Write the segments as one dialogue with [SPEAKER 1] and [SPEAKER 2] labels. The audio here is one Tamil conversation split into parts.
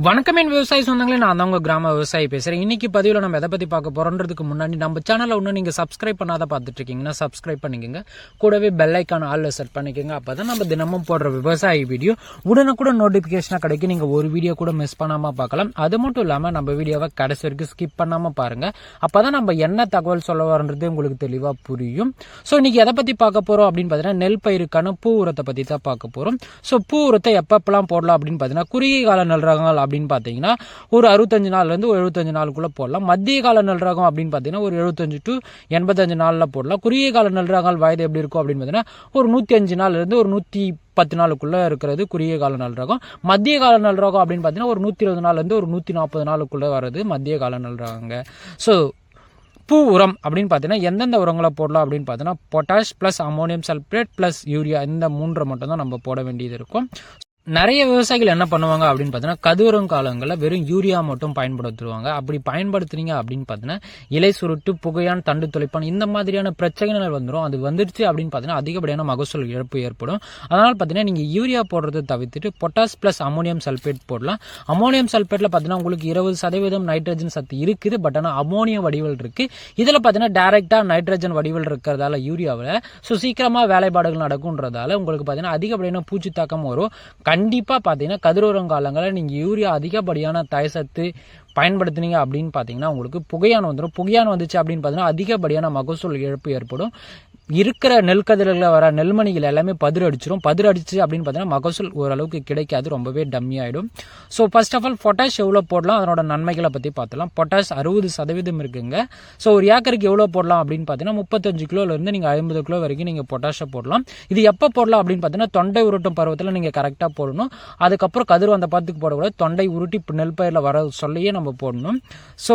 [SPEAKER 1] வணக்கம் என் விவசாய சொந்தங்களே, நான் தான் உங்க கிராம விவசாயி பேசுறேன். இன்னைக்கு பதிவில் நம்ம எதை பத்தி பார்க்க போறோன்றதுக்கு முன்னாடி நம்ம சேனலை ஒன்றும் நீங்க சப்ஸ்கிரைப் பண்ணாத பார்த்துட்டு இருக்கீங்கன்னா சப்ஸ்கிரைப் பண்ணிக்கோங்க. கூடவே பெல் ஐக்கான் ஆல்ல செட் பண்ணிக்கோங்க. அப்பதான் நம்ம தினமும் போடுற விவசாய வீடியோ உடனுக்குடன் நோட்டிபிகேஷனா கிடைக்கும். நீங்க ஒரு வீடியோ கூட மிஸ் பண்ணாம பார்க்கலாம். அது மட்டும் இல்லாம நம்ம வீடியோவை கடைசி வரைக்கும் ஸ்கிப் பண்ணாம பாருங்க. அப்பதான் நம்ம என்ன தகவல் சொல்ல வரன்றது உங்களுக்கு தெளிவா புரியும். ஸோ இன்னைக்கு எதை பத்தி பார்க்க போறோம் அப்படின்னு பாத்தீங்கன்னா, நெல் பயிருக்கான பூ உரத்தை பத்தி தான் பார்க்க போறோம். ஸோ பூ உரத்தை எப்பப்பெல்லாம் போடலாம் அப்படின்னு பாத்தீங்கன்னா, குறுகிய கால நெல் ரகங்கள் அப்படின்னு பாத்தீங்கன்னா ஒரு 65 நாள்ல இருந்து 75 நாளுக்குள்ள போடலாம். மத்திய கால நெல் ரகம் அப்படின்னு பாத்தீங்கன்னா ஒரு 75 to 85 நாள்ல போடலாம். குறுகிய கால நெல் ரகங்கள் வயது எப்படி இருக்கும் அப்படின்னு பாத்தீங்கன்னா ஒரு 105 நாள்ல இருந்து ஒரு 110 நாளுக்குள்ள இருக்கிறது குறுகிய கால நெல் ரகம். மத்திய கால நெல் ரகம் அப்படின்னு பாத்தீங்கன்னா ஒரு 120 நாள்ல இருந்து ஒரு 140 நாளுக்குள்ள வர்றது மத்திய கால நெல் ரகங்க. ஸோ பூ உரம் அப்படின்னு பார்த்தீங்கன்னா எந்தெந்த உரங்களை போடலாம் அப்படின்னு பார்த்தீங்கன்னா potash plus ammonium sulphate plus urea, இந்த மூன்றை மட்டும் தான் நம்ம போட வேண்டியது இருக்கும். நிறைய விவசாயிகள் என்ன பண்ணுவாங்க அப்படின்னு பார்த்தீங்கன்னா, கதிரும் காலங்களில் வெறும் யூரியா மட்டும் பயன்படுத்துவாங்க. அப்படி பயன்படுத்துறீங்க அப்படின்னு பார்த்தீங்கன்னா இலை சுருட்டு, புகையான், தண்டு துளைப்பான் இந்த மாதிரியான பிரச்சனைகள் வந்துடும். அது வந்துடுச்சு அப்படின்னு பார்த்தீங்கன்னா அதிகப்படியான மகசூல் இழப்பு ஏற்படும். அதனால பார்த்தீங்கன்னா நீங்கள் யூரியா போடுறதை தவிர்த்துட்டு பொட்டாஷ் பிளஸ் அமோனியம் சல்பேட் போடலாம். அமோனியம் சல்பேட்ல பார்த்தீங்கன்னா உங்களுக்கு 20% நைட்ரஜன் சத்து இருக்குது. பட் ஆனால் அமோனியம் வடிவல் இருக்கு. இதில் பார்த்தீங்கன்னா டைரக்டா நைட்ரஜன் வடிவல் இருக்கிறதால யூரியாவில் சீக்கிரமா வேலைப்பாடுகள் நடக்கும்ன்றதால உங்களுக்கு பார்த்தீங்கன்னா அதிகப்படியான பூச்சி தாக்கம் வரும். கண்டிப்பா பாத்தீங்கன்னா கதிரோரம் காலங்களில் நீங்க யூரியா அதிகப்படியான தயசத்து பயன்படுத்தினீங்க அப்படின்னு பாத்தீங்கன்னா உங்களுக்கு புகையான் வந்துடும். புகையான் வந்துச்சு அப்படின்னு பாத்தீங்கன்னா அதிகப்படியான மகசூல் இழப்பு ஏற்படும். இருக்கிற நெல் கதிர்களில் வர நெல்மணிகள் எல்லாமே பதிர் அடிச்சிடும். பதிர் அடிச்சு அப்படின்னு பார்த்தீங்கன்னா மகசூல் ஓரளவுக்கு கிடைக்காது, ரொம்பவே டம்மி ஆயிடும். So first of all potash எவ்வளோ போடலாம், அதனோட நன்மைகளை பற்றி பார்த்தலாம். பொட்டாஷ் 60% இருக்குங்க. ஸோ ஒரு ஏக்கருக்கு எவ்வளோ போடலாம் அப்படின்னு பார்த்தீங்கன்னா 35 கிலோலேருந்து நீங்கள் 50 கிலோ வரைக்கும் நீங்கள் பொட்டாஷை போடலாம். இது எப்போ போடலாம் அப்படின்னு பார்த்தீங்கன்னா தொண்டை உருட்டும் பருவத்தில் நீங்கள் கரெக்டாக போடணும். அதுக்கப்புறம் கதிர் வந்த பத்துக்கு போடக்கூடாது. தொண்டை உருட்டி நெல் பயிரில் வர சொல்லியே நம்ம போடணும். ஸோ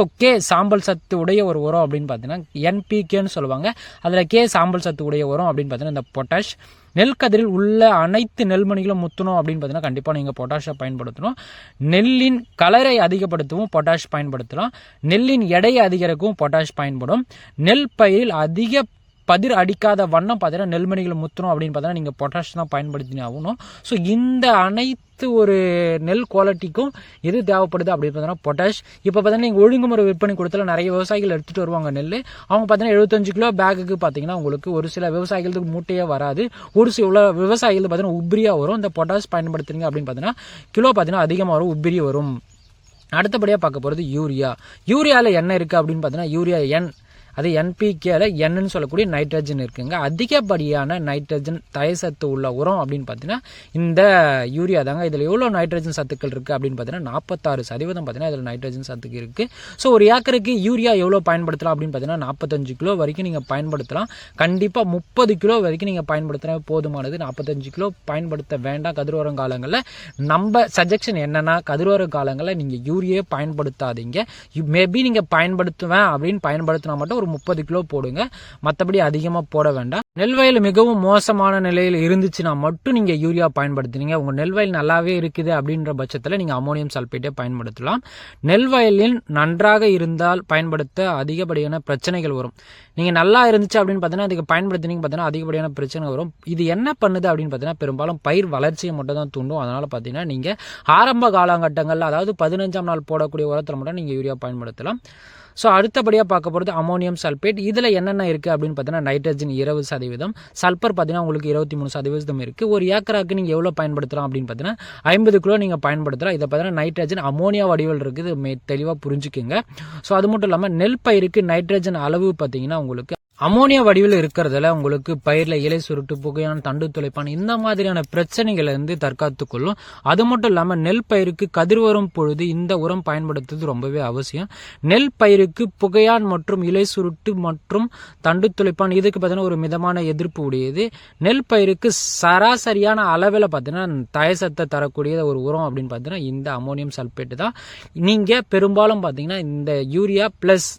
[SPEAKER 1] சாம்பல் சத்து உடைய ஒரு உரம் அப்படின்னு பார்த்தீங்கன்னா என்பிகேன்னு சொல்லுவாங்க. அதில் சாம்பல் சத்து உடைய உரம் அப்படின்னு பார்த்தீங்கன்னா இந்த பொட்டாஷ். நெல் கதிரில் உள்ள அனைத்து நெல்மணிகளும் முத்தணும் அப்படின்னு பார்த்தீங்கன்னா கண்டிப்பாக நீங்கள் பொட்டாஷை பயன்படுத்தணும். நெல்லின் கலரை அதிகப்படுத்தவும் பொட்டாஷ் பயன்படுத்தலாம். நெல்லின் எடையை அதிகரிக்கவும் பொட்டாஷ் பயன்படும். நெல் பயிரில் அதிக பதிர் அடிக்காத வண்ணம் பார்த்தீங்கன்னா நெல்மணிகளை முத்தணும் அப்படின்னு பார்த்தீங்கன்னா நீங்கள் பொட்டாஷ் தான் பயன்படுத்தினே ஆகணும். ஸோ இந்த அனைத்து ஒரு நெல் குவாலிட்டிக்கும் எது தேவைப்படுது அப்படின்னு பார்த்தீங்கன்னா பொட்டாஷ். இப்போ பார்த்தீங்கன்னா நீங்கள் ஒழுங்குமுறை விற்பனை கொடுத்தால நிறைய விவசாயிகள் எடுத்துகிட்டு வருவாங்க நெல். அவங்க பார்த்தீங்கன்னா 75 கிலோ பேக்குக்கு பார்த்தீங்கன்னா உங்களுக்கு ஒரு சில விவசாயிகளுக்கு மூட்டையே வராது. ஒரு சில விவசாயிகள் பார்த்தீங்கன்னா உப்ரியா வரும். இந்த பொட்டாஷ் பயன்படுத்துறீங்க அப்படின்னு பார்த்தீங்கன்னா கிலோ பார்த்தீங்கன்னா அதிகமாக வரும், உப்ரி வரும். அடுத்தபடியாக பார்க்க போகிறது யூரியா. யூரியாவில் என்ன இருக்குது அப்படின்னு பார்த்தீங்கன்னா யூரியா என், அது என்பிகேல என்னன்னு சொல்லக்கூடிய நைட்ரஜன் இருக்குங்க. அதிகப்படியான நைட்ரஜன் தயசத்து உள்ள உரம் அப்படின்னு பார்த்தீங்கன்னா இந்த யூரியா தாங்க. இதில் எவ்வளோ நைட்ரஜன் சத்துக்கள் இருக்குது அப்படின்னு பார்த்தீங்கன்னா 46% பார்த்தீங்கன்னா இதில் நைட்ரஜன் சத்துக்கு இருக்குது. ஸோ ஒரு ஏக்கருக்கு யூரியா எவ்வளோ பயன்படுத்தலாம் அப்படின்னு பார்த்தீங்கன்னா 45 கிலோ வரைக்கும் நீங்கள் பயன்படுத்தலாம். கண்டிப்பாக 30 கிலோ வரைக்கும் நீங்கள் பயன்படுத்தினா போதுமானது. 45 கிலோ பயன்படுத்த வேண்டாம் கதிரோரம் காலங்களில். நம்ம சஜெக்ஷன் என்னன்னா கதிரோர காலங்களில் நீங்கள் யூரியா பயன்படுத்தாதீங்க. மேபி நீங்கள் பயன்படுத்துவேன் அப்படின்னு பயன்படுத்தினா மட்டும் ஒரு 30 கிலோ போடுங்க. மற்றபடி அதிகமாக போட வேண்டாம். நெல்வயல் மிகவும் மோசமான நிலையில் இருந்துச்சுன்னா மட்டும் நீங்க யூரியா பயன்படுத்தினீங்க. உங்க நெல்வயல் நல்லாவே இருக்குது அப்படின்ற பட்சத்தில் நீங்க அமோனியம் சல்பேட்டை பயன்படுத்தலாம். நெல்வயலில் நன்றாக இருந்தால் பயன்படுத்த அதிகப்படியான பிரச்சனைகள் வரும். நீங்க நல்லா இருந்துச்சு அப்படின்னு பார்த்தீங்கன்னா அதுக்கு பயன்படுத்தினீங்க பார்த்தீங்கன்னா அதிகப்படியான பிரச்சனை வரும். இது என்ன பண்ணுது அப்படின்னு பார்த்தீங்கன்னா பெரும்பாலும் பயிர் வளர்ச்சியை மட்டும் தான் தூண்டும். அதனால பார்த்தீங்கன்னா நீங்க ஆரம்ப காலகட்டங்களில் அதாவது 15ஆம் நாள் போடக்கூடிய உரத்தில் மட்டும் நீங்க யூரியா பயன்படுத்தலாம். ஸோ அடுத்தபடியாக பார்க்க போகிறது அமோனியம் சல்பேட். இதில் என்னென்ன இருக்குது அப்படின்னு பார்த்தீங்கன்னா நைட்ரஜன் 20%, சல்பர் பார்த்தீங்கன்னா உங்களுக்கு 23% இருக்குது. ஒரு ஏக்கராக்கு நீங்கள் எவ்வளோ பயன்படுத்தலாம் அப்படின்னு பார்த்தீங்கன்னா 50 கிலோ நீங்கள் பயன்படுத்தலாம். இதை பார்த்தீங்கன்னா நைட்ரஜன் அமோனியா வடிவில் இருக்குது, தெளிவாக புரிஞ்சுக்குங்க. ஸோ அது மட்டும் இல்லாமல் நெல் பயிருக்கு நைட்ரஜன் அளவு பார்த்தீங்கன்னா உங்களுக்கு அமோனியா வடிவில் இருக்கிறதுல உங்களுக்கு பயிரில் இலை சுருட்டு, புகையான், தண்டு துளைப்பான் இந்த மாதிரியான பிரச்சனைகளை இருந்து தற்காத்து கொள்ளும். அது மட்டும் இல்லாமல் நெல் பயிருக்கு கதிர் வரும் பொழுது இந்த உரம் பயன்படுத்துறது ரொம்பவே அவசியம். நெல் பயிருக்கு புகையான் மற்றும் இலை சுருட்டு மற்றும் தண்டு துளைப்பான் இதுக்கு பார்த்தீங்கன்னா ஒரு மிதமான எதிர்ப்பு உடையது. நெல் பயிருக்கு சராசரியான அளவில் பார்த்தீங்கன்னா தயசத்தை தரக்கூடிய ஒரு உரம் அப்படின்னு பார்த்தீங்கன்னா இந்த அமோனியம் சல்பேட் தான். நீங்கள் பெரும்பாலும் பார்த்தீங்கன்னா இந்த யூரியா பிளஸ்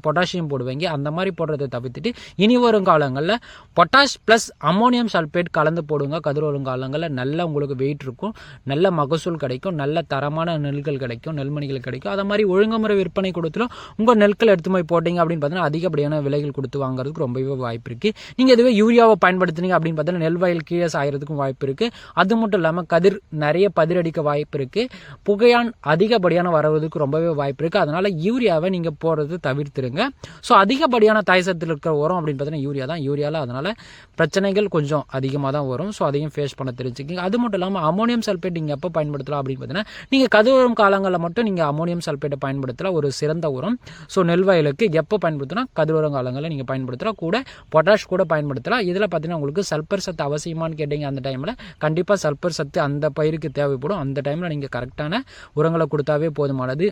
[SPEAKER 1] பொட்டாசியம் போடுவீங்க. அந்த மாதிரி போடுறதை தவிர்த்துட்டு இனி வரும் காலங்களில் பொட்டாஷ் ப்ளஸ் அமோனியம் சல்பேட் கலந்து போடுங்க. கதிர் வரும் காலங்களில் நல்ல உங்களுக்கு வெயிட் இருக்கும், நல்ல மகசூல் கிடைக்கும், நல்ல தரமான நெல்கள் கிடைக்கும், நெல்மணிகள் கிடைக்கும். அதை மாதிரி ஒழுங்குமுறை விற்பனை கொடுத்துலும் உங்கள் நெல்கள் எடுத்து போய் போட்டிங்க அப்படின்னு பார்த்தீங்கன்னா அதிகப்படியான விலைகள் கொடுத்து வாங்குறதுக்கு ரொம்பவே வாய்ப்பு இருக்குது. நீங்கள் இதுவே யூரியாவை பயன்படுத்துனீங்க அப்படின்னு பார்த்தீங்கன்னா நெல் வயல் கீழே சாயறதுக்கும் வாய்ப்பு இருக்குது. அது மட்டும் இல்லாமல் கதிர் நிறைய பதிரடிக்க வாய்ப்பு இருக்குது, புகையான் அதிகப்படியான வரதுக்கு ரொம்பவே வாய்ப்பு இருக்குது. அதனால் யூரியாவை நீங்கள் போடுறது தவிர்த்துருங்க. ஸோ அதிகப்படியான தாய்சத்தில் இருக்கிற உரம் அப்படின்னு பார்த்தீங்கன்னா யூரியா தான். யூரியாவில் அதனால் பிரச்சனைகள் கொஞ்சம் அதிகமாக தான் வரும். ஸோ அதையும் ஃபேஸ் பண்ண தெரிஞ்சுக்கிங்க. அது மட்டும் இல்லாமல் அமோனியம் சல்பேட் நீங்கள் எப்போ பயன்படுத்தலாம் அப்படின்னு பார்த்தீங்கன்னா நீங்கள் கதிர் காலங்களில் மட்டும் நீங்கள் அமோனியம் சல்பேட்டை பயன்படுத்தலாம். ஒரு சிறந்த உரம். ஸோ நெல் வயலுக்கு எப்போ பயன்படுத்தினா கதிர் காலங்களில் நீங்கள் பயன்படுத்தலாம். கூட பொட்டாஷ் கூட பயன்படுத்தலாம். இதில் பார்த்தீங்கன்னா உங்களுக்கு சல்பர் சத்து அவசியமானு கேட்டீங்க. அந்த டைமில் கண்டிப்பாக சல்பர் சத்து அந்த பயிருக்கு தேவைப்படும். அந்த டைமில் நீங்கள் கரெக்டான உரங்களை கொடுத்தாவே போதுமானது,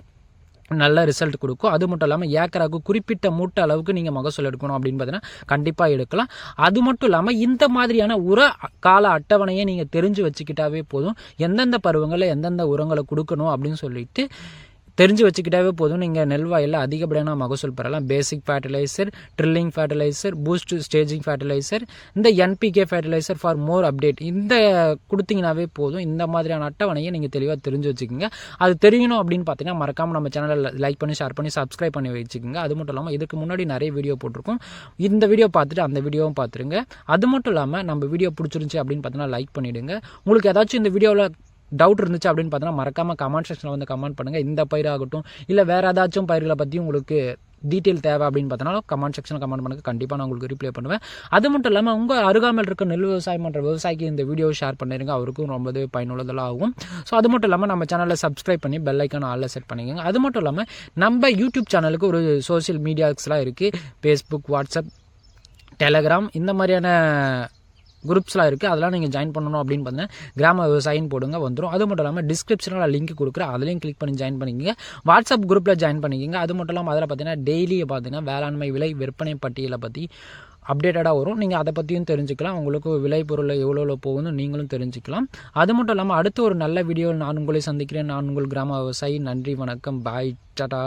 [SPEAKER 1] நல்ல ரிசல்ட் கொடுக்கும். அது மட்டும் இல்லாமல் ஏக்கராக்கு குறிப்பிட்ட மூட்டை அளவுக்கு நீங்கள் மகசூல் எடுக்கணும் அப்படின்னு பார்த்தீங்கன்னா கண்டிப்பாக எடுக்கலாம். அது மட்டும் இல்லாமல் இந்த மாதிரியான உர கால அட்டவணையை நீங்கள் தெரிஞ்சு வச்சுக்கிட்டாவே போதும். எந்தெந்த பருவங்களில் எந்தெந்த உரங்களை கொடுக்கணும் அப்படின்னு சொல்லிட்டு தெரிஞ்சு வச்சுக்கிட்டாவே போதும். நீங்கள் நெல் வயலில் அதிகப்படியான மகசூல் பெறலாம். Basic fertiliser, drilling fertiliser, boost staging fertiliser, இந்த NPK fertiliser for more update இந்த கொடுத்தீங்கன்னாவே போதும். இந்த மாதிரியான அட்டவணையை நீங்கள் தெளிவாக தெரிஞ்சு வச்சுக்கோங்க. அது தெரியணும் அப்படின்னு பார்த்தீங்கன்னா மறக்காமல் நம்ம சேனலை லைக் பண்ணி ஷேர் பண்ணி சப்ஸ்கிரைப் பண்ணி வச்சுக்கோங்க. அது மட்டும் இல்லாமல் இதுக்கு முன்னாடி நிறைய வீடியோ போட்டிருக்கோம். இந்த வீடியோ பார்த்துட்டு அந்த வீடியோவும் பார்த்துருங்க. அது மட்டும் இல்லாமல் நம்ம வீடியோ பிடிச்சிருந்துச்சி அப்படின்னு பார்த்தீங்கன்னா லைக் பண்ணிவிடுங்க. உங்களுக்கு ஏதாச்சும் இந்த வீடியோவில் டவுட் இருந்துச்சு அப்படின்னு பார்த்தீங்கன்னா மறக்காமல் கமெண்ட் செக்ஷனில் வந்து கமெண்ட் பண்ணுங்கள். இந்த பயிராகட்டும் இல்லை வேறு ஏதாச்சும் பயிர்களை பற்றி உங்களுக்கு டீட்டெயில் தேவை அப்படின்னு பார்த்தனாலும் கமெண்ட் செக்ஷனில் கமெண்ட் பண்ணுங்கள். கண்டிப்பாக நான் உங்களுக்கு ரிப்ளை பண்ணுவேன். அது மட்டும் இல்லாமல் உங்கள் அருகாமையில் இருக்க நெல் விவசாயம் பண்ணுற விவசாயிக்கு இந்த வீடியோ ஷேர் பண்ணிடுங்க. அவருக்கும் ரொம்பவே பயனுள்ளதெல்லாம் ஆகும். ஸோ அது மட்டும் இல்லாமல் நம்ம சேனலில் சப்ஸ்கிரைப் பண்ணி பெல் ஐக்கான ஆல்ல செட் பண்ணிக்கோங்க. அது மட்டும் இல்லாமல் நம்ம யூடியூப் சேனலுக்கு ஒரு சோஷியல் மீடியாஸ்லாம் இருக்குது. ஃபேஸ்புக், வாட்ஸ்அப், டெலகிராம் இந்த மாதிரியான குரூப்ஸ்லாம் இருக்குது. அதெல்லாம் நீங்கள் ஜாயின் பண்ணணும் அப்படின்னு பார்த்தீங்கன்னா கிராம விவசாயின்னு போடுங்க வந்துடும். அது மட்டும் இல்லாமல் டிஸ்கிரிப்ஷனில் லிங்க் கொடுக்குறேன், அதுலேயும் கிளிக் பண்ணி ஜாயின் பண்ணிக்கோங்க. வாட்ஸ்அப் குரூப்பில் ஜாயின் பண்ணிக்கோங்க. அது மட்டும் இல்லாமல் அதில் பார்த்தீங்கன்னா டெய்லி பார்த்தீங்கன்னா வேளாண்மை விலை விற்பனை பட்டியலை பற்றி அப்டேட்டடாக வரும். நீங்கள் அதை பற்றியும் தெரிஞ்சுக்கலாம். உங்களுக்கு விலை பொருள் எவ்வளோ போகுதுன்னு நீங்களும் தெரிஞ்சுக்கலாம். அது மட்டும் இல்லாமல் அடுத்து ஒரு நல்ல வீடியோவில் நான் உங்களை சந்திக்கிறேன். நான் உங்கள் கிராம விவசாயி. நன்றி, வணக்கம், பாய், டாடா.